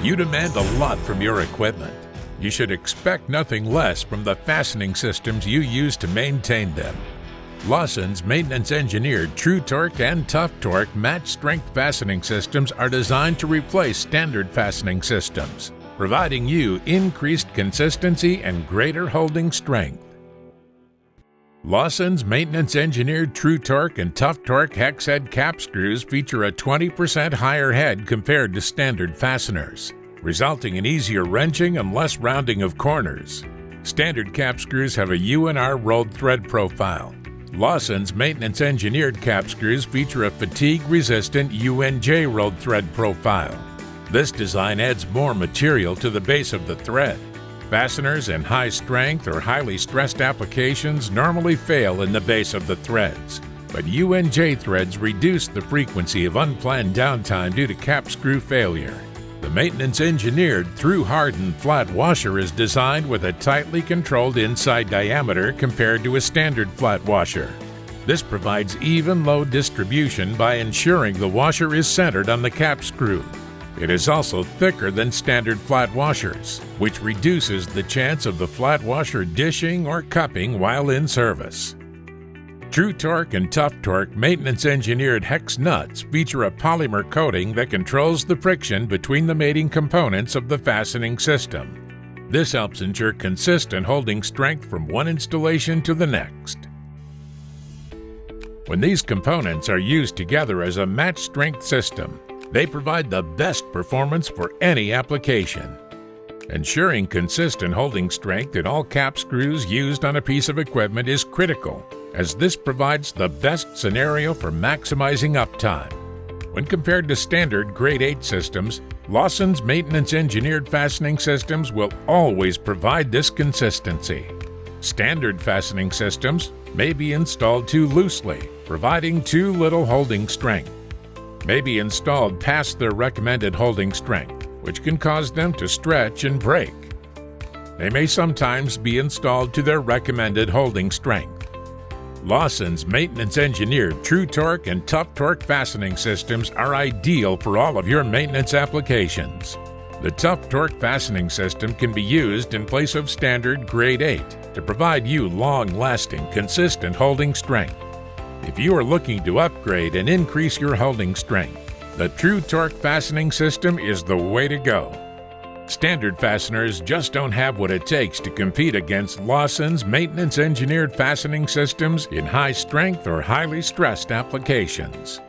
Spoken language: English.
You demand a lot from your equipment. You should expect nothing less from the fastening systems you use to maintain them. Lawson's maintenance-engineered Tru-Torq and Tuff-Torq match-strength fastening systems are designed to replace standard fastening systems, providing you increased consistency and greater holding strength. Lawson's maintenance-engineered Tru-Torq and Tuff-Torq hex head cap screws feature a 20% higher head compared to standard fasteners, resulting in easier wrenching and less rounding of corners. Standard cap screws have a U&R rolled thread profile. Lawson's maintenance-engineered cap screws feature a fatigue-resistant UNJ rolled thread profile. This design adds more material to the base of the thread. Fasteners in high-strength or highly stressed applications normally fail in the base of the threads, but UNJ threads reduce the frequency of unplanned downtime due to cap screw failure. The maintenance-engineered through-hardened flat washer is designed with a tightly controlled inside diameter compared to a standard flat washer. This provides even load distribution by ensuring the washer is centered on the cap screw. It is also thicker than standard flat washers, which reduces the chance of the flat washer dishing or cupping while in service. Tru-Torq and Tuff-Torq maintenance-engineered hex nuts feature a polymer coating that controls the friction between the mating components of the fastening system. This helps ensure consistent holding strength from one installation to the next. When these components are used together as a match-strength system, they provide the best performance for any application. Ensuring consistent holding strength in all cap screws used on a piece of equipment is critical, as this provides the best scenario for maximizing uptime. When compared to standard Grade 8 systems, Lawson's maintenance-engineered fastening systems will always provide this consistency. Standard fastening systems may be installed too loosely, providing too little holding strength. May be installed past their recommended holding strength, which can cause them to stretch and break. They may sometimes be installed to their recommended holding strength. Lawson's maintenance-engineered Tru-Torq and Tuff-Torq fastening systems are ideal for all of your maintenance applications. The Tuff-Torq fastening system can be used in place of standard Grade 8 to provide you long-lasting, consistent holding strength. If you are looking to upgrade and increase your holding strength, the Tru-Torq fastening system is the way to go. Standard fasteners just don't have what it takes to compete against Lawson's maintenance-engineered fastening systems in high-strength or highly stressed applications.